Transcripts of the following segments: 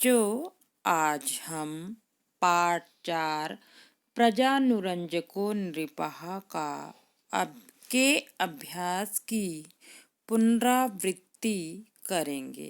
बच्चों, आज हम पाठ 4 प्रजानुरंजको नृपः का के अभ्यास की पुनरावृत्ति करेंगे।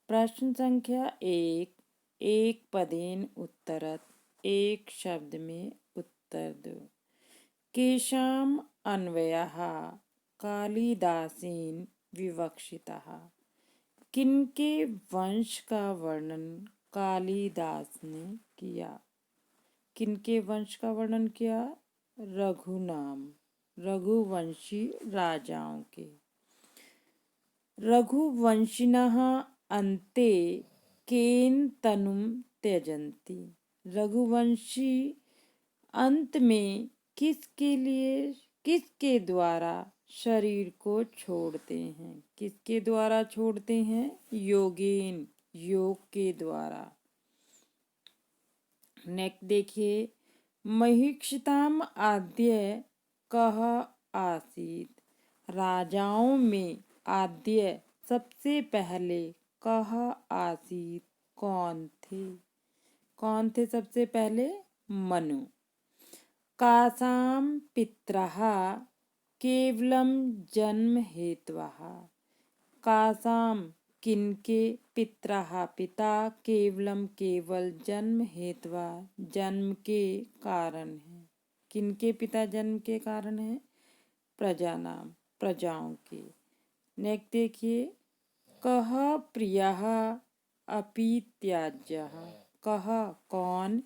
प्रश्न संख्या 1, एक पदेन उत्तरत, एक शब्द में उत्तर दो। केषाम् अन्वयः कालिदासेन विवक्षितः। किनके वंश का वर्णन कालिदास ने किया? किनके वंश का वर्णन किया? रघुवंशी राजाओं के। रघुवंशिनः अन्ते केन तनुम त्यजन्ति। रघुवंशी अंत में किसके द्वारा शरीर को छोड़ते हैं? किसके द्वारा छोड़ते हैं? योगेन, योग के द्वारा। नेक्स्ट देखिए, महीक्षिताम आद्य कह आसीत। राजाओं में आद्य सबसे पहले कह आसीत कौन थे? कौन थे सबसे पहले? मनु। कासाम पित्रः केवलम जन्म हेतवः। कासाम किनके, पित्रः पिता, केवलम केवल, जन्म हेतवा जन्म के कारण है। किनके पिता जन्म के कारण है? प्रजानाम, प्रजाओं के। नेक्स्ट देखिए, कह प्रियः अपि त्याज्यः। कह कौन,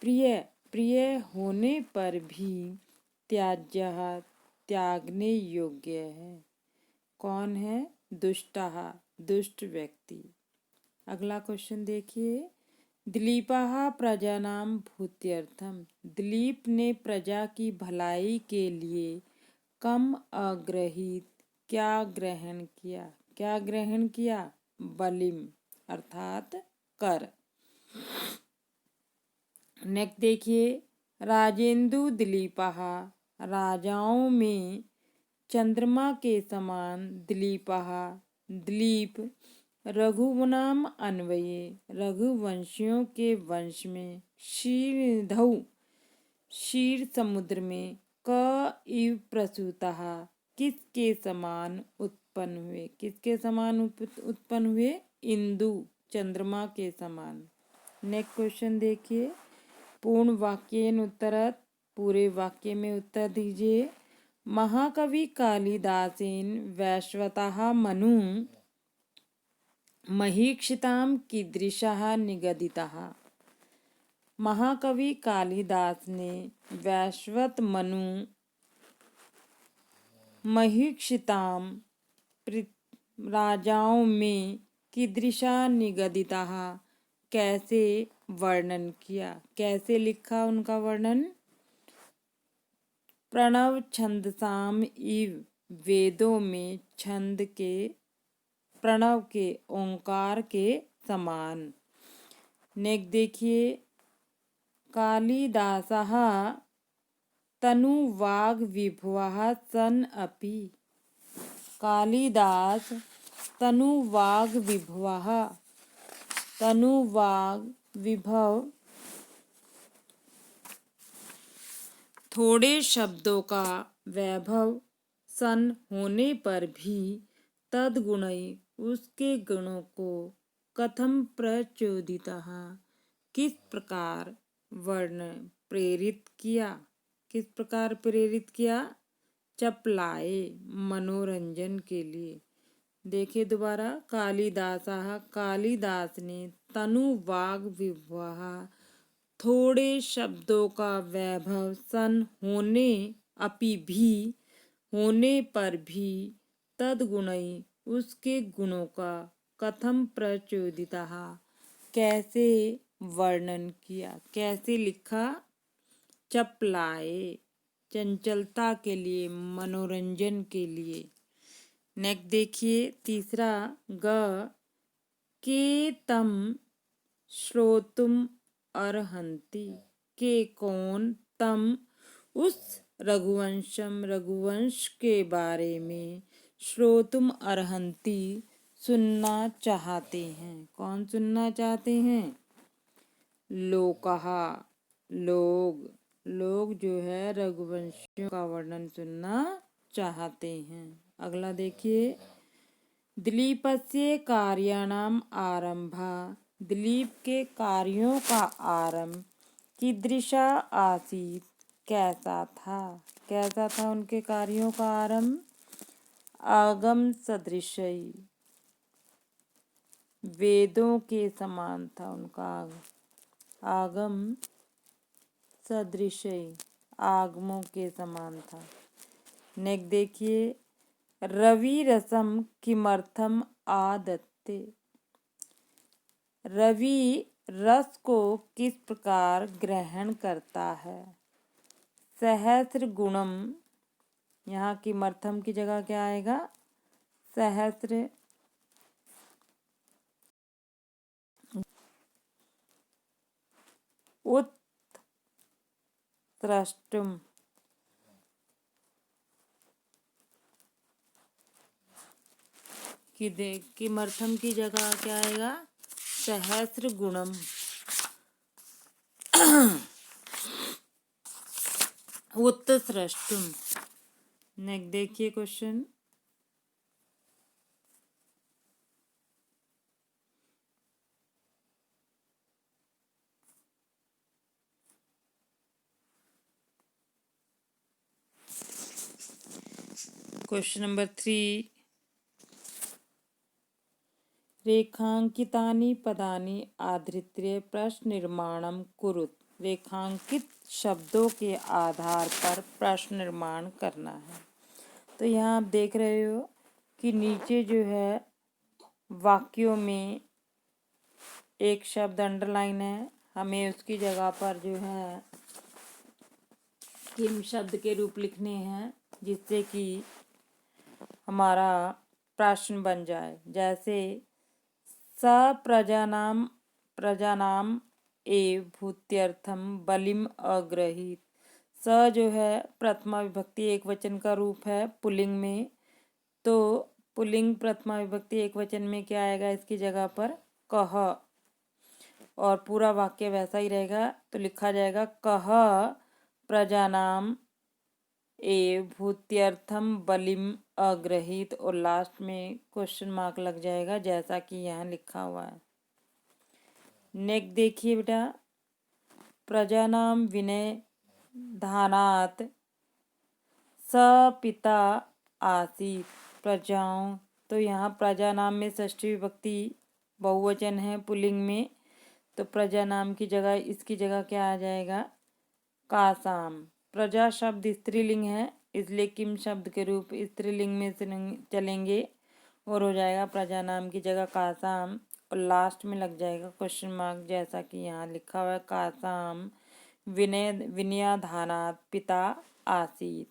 प्रिय, प्रिय होने पर भी त्याज्यः त्यागने योग्य है। कौन है? दुष्टः, दुष्ट व्यक्ति। अगला क्वेश्चन देखिए, दिलीपः प्रजानां भूत्यर्थम। दिलीप ने प्रजा की भलाई के लिए कम अग्रहित क्या ग्रहण किया? क्या ग्रहण किया? बलिम अर्थात कर। नेक्स्ट देखिए, राजेंदु दिलीपः। राजाओं में चंद्रमा के समान दिलीपः दिलीप। रघुवनाम अन्वये, रघुवंशियों के वंश में, क्षीरधौ क्षीर समुद्र में, क इव प्रसूतः किसके समान उत्पन्न हुए? किसके समान उत्पन्न हुए? इंदु, चंद्रमा के समान। नेक्स्ट क्वेश्चन देखिए, पूर्ण वाक्येन उत्तरत। पूरे वाक्य में उत्तर दीजिए। महाकवि कालिदासेन वैश्वतः मनु महीक्षितां कीदृशः निगदितः। महाकवि कालिदास ने वैश्वत मनु महीक्षितां राजाओं में कीदृशा निगदितः कैसे वर्णन किया? कैसे लिखा उनका वर्णन? प्रणव छंदसाम इव, वेदों में छंद के, प्रणव के, ओंकार के समान। नेक्स्ट देखिए, कालिदासः तनुवाग विभवः सन अपि। कालिदास तनुवाग विभवः, तनुवाग विभव थोड़े शब्दों का वैभव सन होने पर भी तद्गुणै उसके गुणों को कथम प्रचोदितः किस प्रकार वर्ण प्रेरित किया? किस प्रकार प्रेरित किया? चपलाए, मनोरंजन के लिए। देखिए दोबारा, कालिदासः कालिदास ने तनुवाग विभवः थोड़े शब्दों का वैभव सन होने अपि भी होने पर भी तद्गुणै उसके गुणों का कथम प्रचोदितः कैसे वर्णन किया? कैसे लिखा? चपलाए, चंचलता के लिए, मनोरंजन के लिए। नेक्स्ट देखिए, तीसरा, ग के तम श्रोतुम अर्हन्ति। के कौन, तम उस, रघुवंश के बारे में, श्रोतुम अर्हन्ति सुनना चाहते हैं। कौन सुनना चाहते हैं? लोकहा, लोग। लोग जो है रघुवंशियों का वर्णन सुनना चाहते हैं। अगला देखिए, दिलीपस्य कार्याणाम आरंभा। दिलीप के कार्यों का आरंभ कीदृशा आसीत, कैसा था? कैसा था उनके कार्यों का आरंभ? आगम सदृशई, वेदों के समान था उनका आगम सदृशई, आगमों के समान था। नेक्स्ट देखिए, रवि रसम किमर्थम आदत्ते। रवि रस को किस प्रकार ग्रहण करता है? सहस्र गुणम, यहाँ किमर्थम की जगह क्या आएगा? सहस्र उत्स्रष्टुम, किमर्थम की जगह क्या आएगा? सहस्र गुणम। उत्स्रष्टुम। नेक्स्ट देखिए क्वेश्चन, क्वेश्चन नंबर 3, रेखांकितानि पदानि आधृत्य प्रश्न निर्माणम कुरुत। रेखांकित शब्दों के आधार पर प्रश्न निर्माण करना है। तो यहाँ आप देख रहे हो कि नीचे जो है वाक्यों में एक शब्द अंडरलाइन है, हमें उसकी जगह पर जो है किम शब्द के रूप लिखने हैं, जिससे कि हमारा प्रश्न बन जाए। जैसे स प्रजानाम ए भूत्यर्थम बलिम अग्रहीत। स जो है प्रथमा विभक्ति एक वचन का रूप है पुल्लिंग में, तो पुल्लिंग प्रथमा विभक्ति एक वचन में क्या आएगा इसकी जगह पर? कह। और पूरा वाक्य वैसा ही रहेगा, तो लिखा जाएगा कह प्रजानाम ए भूत्यर्थम बलिम अग्रहीत, और लास्ट में क्वेश्चन मार्क लग जाएगा जैसा कि यहाँ लिखा हुआ है। नेक्स्ट देखिए बेटा, प्रजानाम विनय धानात स पिता आसीत। प्रजाओं, तो यहाँ प्रजा नाम में षष्ठी विभक्ति बहुवचन है पुल्लिंग में, तो प्रजा नाम की जगह इसकी जगह क्या आ जाएगा? कासाम। प्रजा शब्द स्त्रीलिंग है, इसलिए किम शब्द के रूप स्त्रीलिंग में चलेंगे और हो जाएगा प्रजा नाम की जगह कासाम, और लास्ट में लग जाएगा क्वेश्चन मार्क जैसा कि यहाँ लिखा हुआ है कासाम विनयाधानात पिता आसीत।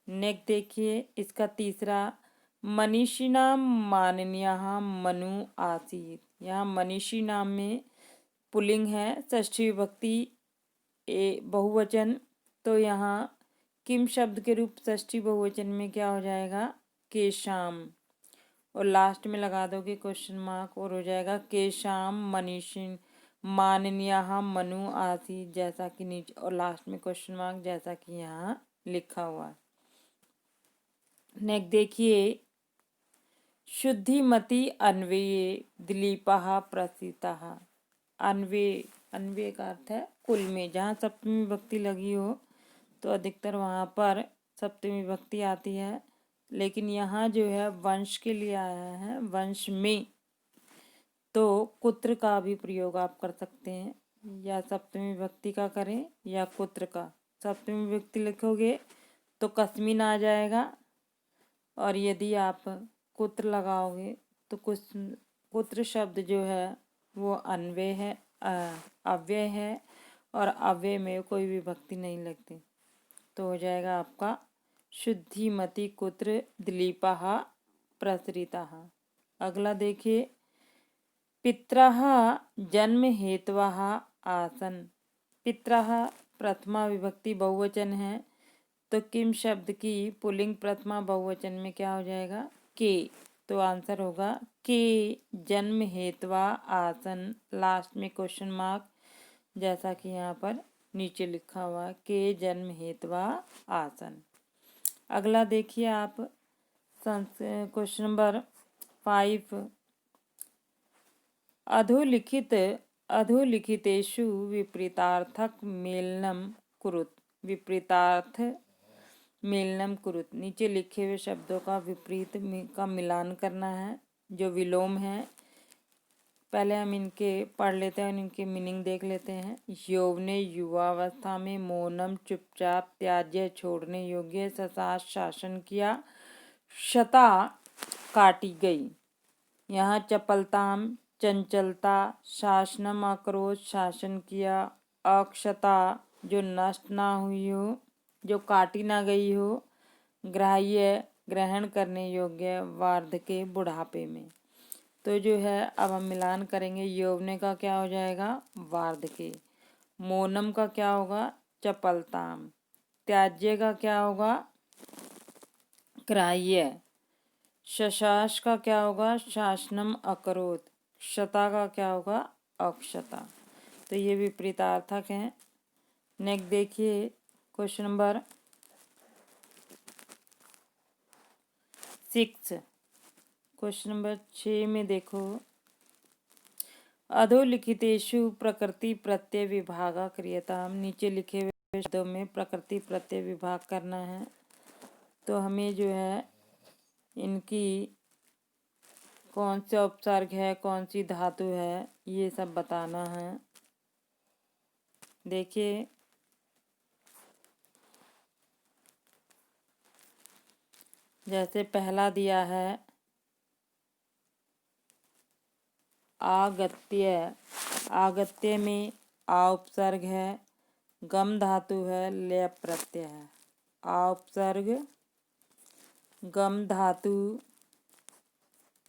नेक्स्ट देखिए इसका तीसरा, मनीषी नाम माननीयः मनु आसीत। यहाँ मनीषी नाम में पुल्लिंग है, षष्ठी विभक्ति बहुवचन, तो यहाँ किम शब्द के रूप षष्ठी बहुवचन में क्या हो जाएगा? केशाम, और लास्ट में लगा दोगे क्वेश्चन मार्क और हो जाएगा केशाम मनीषी माननीयः मनु आसीत, जैसा कि नीचे, और लास्ट में क्वेश्चन मार्क जैसा कि यहाँ लिखा हुआ है। नेक्स्ट देखिए, शुद्धिमती अन्वये दिलीपः प्रसितः। अन्वय का अर्थ है कुल में, जहाँ सप्तमी विभक्ति लगी हो तो अधिकतर वहाँ पर सप्तमी विभक्ति आती है, लेकिन यहाँ जो है वंश के लिए आया है, वंश में, तो कुत्र का भी प्रयोग आप कर सकते हैं, या सप्तमी विभक्ति का करें या कुत्र का। सप्तमी विभक्ति लिखोगे तो कस्मिन आ जाएगा, और यदि आप कुत्र लगाओगे तो कुत्र शब्द जो है वो अन्वय है, अव्यय है, और अव्यय में कोई विभक्ति नहीं लगती, तो हो जाएगा आपका शुद्धिमती कुत्र दिलीपः प्रसरितः। अगला देखिए, पितरः जन्म हेतवः आसन। पितरः प्रथमा विभक्ति बहुवचन है, तो किम शब्द की पुल्लिंग प्रथमा बहुवचन में क्या हो जाएगा? के, तो आंसर होगा के जन्म हेतवा आसन, लास्ट में क्वेश्चन मार्क, जैसा कि यहाँ पर नीचे लिखा हुआ है, के जन्म हेतवा आसन। अगला देखिए आप, क्वेश्चन नंबर 5, अधोलिखितेषु विपरीतार्थक मेलनम कुरुत। विपरीतार्थ मेलनम कुरुत, नीचे लिखे हुए शब्दों का विपरीत का मिलान करना है, जो विलोम है। पहले हम इनके पढ़ लेते हैं और इनके मीनिंग देख लेते हैं। यौवने, युवावस्था में, मौनम चुपचाप, त्याज्य छोड़ने योग्य, ससास शासन किया, शता काटी गई। यहाँ चपलताम चंचलता, शासनम अक्रोध शासन किया, अक्षता जो नष्ट ना हुई हो, जो काटी ना गई हो, ग्राह्य ग्रहण करने योग्य, वार्धके बुढ़ापे में। तो जो है अब हम मिलान करेंगे। यौवने का क्या हो जाएगा, वार्धके। मौनम का क्या होगा, चपलताम। त्याज्य का क्या होगा, ग्राह्य। शशास का क्या होगा, शासनम अकरोत। क्षता का क्या होगा, अक्षता। तो ये विपरीतार्थक हैं। नेक्स्ट देखिए क्वेश्चन नंबर 6। क्वेश्चन नंबर 6 में देखो, अधोलिखितेषु प्रकृति प्रत्यय विभागा क्रियता। हम नीचे लिखे हुए शब्दों में प्रकृति प्रत्यय विभाग करना है। तो हमें जो है इनकी कौन सा उपसर्ग है, कौन सी धातु है, ये सब बताना है। देखिए जैसे पहला दिया है आगत्य। आगत्य में आ उपसर्ग है, गम धातु है, लेप प्रत्यय है। आ उपसर्ग, गम धातु।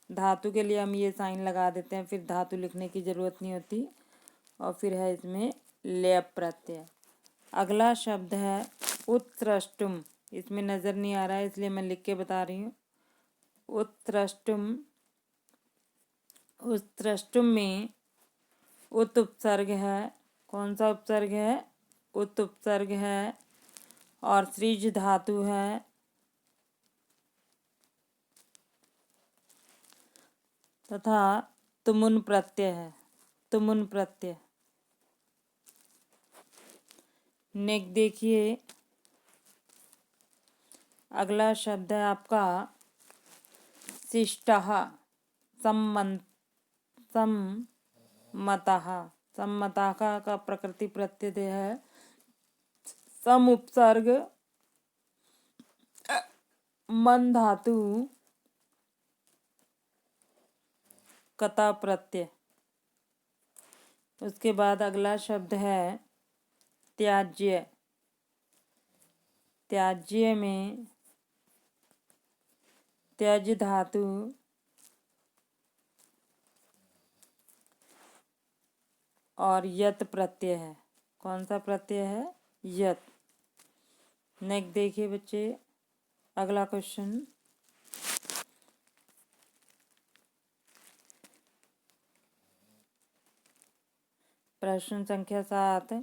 धातु के लिए हम ये साइन लगा देते हैं, फिर धातु लिखने की जरूरत नहीं होती। और फिर है इसमें लेप प्रत्यय। अगला शब्द है उत्सृष्टुम। इसमें नज़र नहीं आ रहा है इसलिए मैं लिख के बता रही हूँ। उत्सृष्टुम, उत्सृष्टुम में उत उपसर्ग है। कौन सा उपसर्ग है, उत उपसर्ग है। और सृज धातु है, तथा तुमुन प्रत्यय है, तुमुन प्रत्यय। नेक्स्ट देखिए अगला शब्द है आपका शिष्टः। सम्मतः। सम्मतः का प्रकृति प्रत्यय है सम उपसर्ग, मन धातु, कता प्रत्यय। उसके बाद अगला शब्द है त्याज्य। त्याज्य में त्यज धातु, और यत प्रत्यय है। कौन सा प्रत्यय है, यत। नेक्स्ट देखिए बच्चे अगला क्वेश्चन, प्रश्न संख्या 7।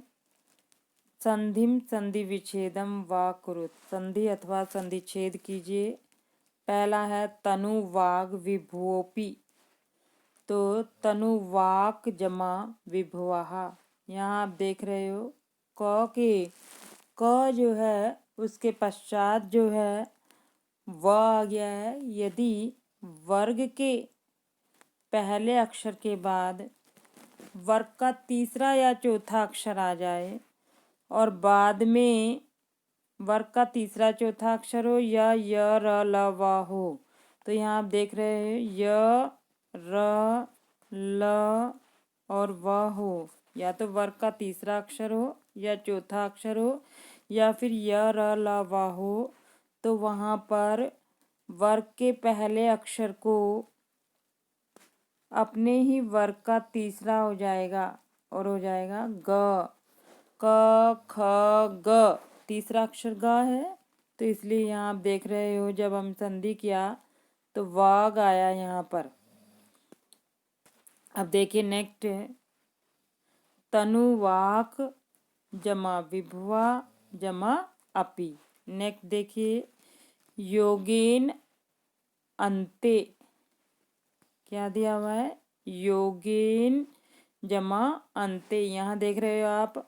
संधिम संधि विच्छेदम वा कुरुत। संधि अथवा संधि छेद कीजिए। पहला है तनुवाग विभुओपि। तो तनुवाक जमा विभुवः। यहाँ आप देख रहे हो क जो है उसके पश्चात जो है व आ गया है। यदि वर्ग के पहले अक्षर के बाद वर्ग का तीसरा या चौथा अक्षर आ जाए और बाद में वर्ग का तीसरा चौथा अक्षर हो या य र ल व हो, तो यहाँ आप देख रहे हैं य र ल और व हो, या तो वर्ग का तीसरा अक्षर हो या चौथा अक्षर हो या फिर य र ल व हो, तो वहाँ पर वर्ग के पहले अक्षर को अपने ही वर्ग का तीसरा हो जाएगा और हो जाएगा ग। क ख ग, तीसरा अक्षर ग है। तो इसलिए यहाँ आप देख रहे हो जब हम संधि किया तो वाग आया यहाँ पर। अब देखिए नेक्स्ट है तनुवाक जमा विभवा जमा अपि। नेक्स्ट देखिए योगेन अंते, क्या दिया हुआ है, योगेन जमा अंते। यहाँ देख रहे हो आप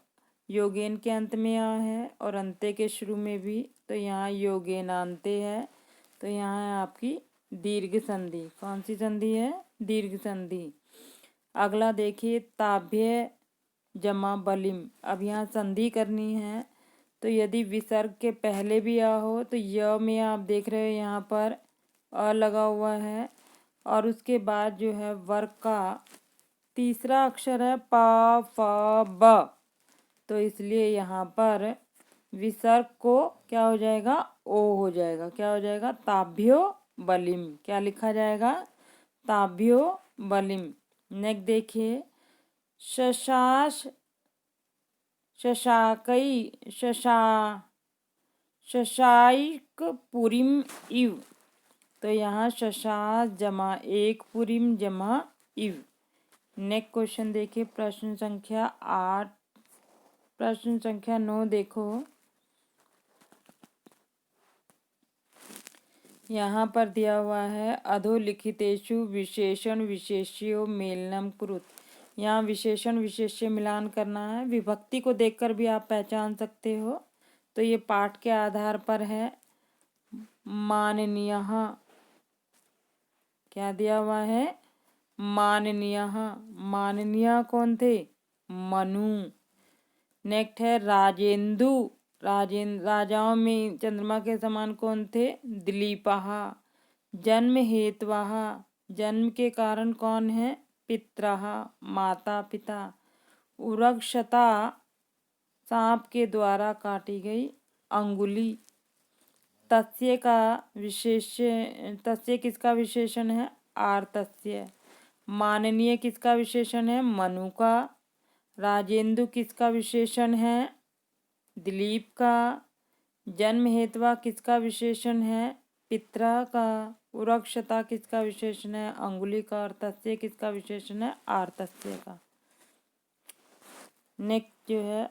योगेन के अंत में यहाँ है और अंते के शुरू में भी, तो यहाँ योगेनांते है, तो यहाँ है आपकी दीर्घ संधि। कौन सी संधि है, दीर्घ संधि। अगला देखिए ताभ्य जमा बलिम। अब यहाँ संधि करनी है, तो यदि विसर्ग के पहले भी आ हो तो य में आप देख रहे हो यहाँ पर अ लगा हुआ है, और उसके बाद जो है वर्ग का तीसरा अक्षर है प फ ब, तो इसलिए यहाँ पर विसर्ग को क्या हो जाएगा, ओ हो जाएगा। क्या हो जाएगा, ताभ्यो बलिम। क्या लिखा जाएगा, ताभ्यो बलिम। नेक्स्ट देखिए शशाश शशाकई शशाइक पुरीम इव, तो यहाँ शशास जमा एक पुरीम जमा इव। नेक्स्ट क्वेश्चन देखिए प्रश्न संख्या 8, प्रश्न संख्या 9 देखो। यहाँ पर दिया हुआ है अधोलिखितेषु विशेषण विशेष्यो मेलनम कुरुत। यहाँ विशेषण विशेष्य मिलान करना है। विभक्ति को देखकर भी आप पहचान सकते हो, तो ये पाठ के आधार पर है। माननीय, क्या दिया हुआ है, माननीय। माननीय कौन थे, मनु। नेक्स्ट है राजेंदु। राजाओं में चंद्रमा के समान कौन थे, दिलीपः। जन्म हेतवः, जन्म के कारण कौन है, पितरः, माता पिता। उरगशता, सांप के द्वारा काटी गई अंगुली। तस्य का विशेषण, तस्य किसका विशेषण है, आर्तस्य। माननीय किसका विशेषण है, मनु का। राजेंदु किसका विशेषण है, दिलीप का। जन्म हेतवा किसका विशेषण है, पितरा का। उरगशता किसका विशेषण है, अंगुली का। और तस्य किसका विशेषण है, आर्तस्य का। नेक्स्ट जो है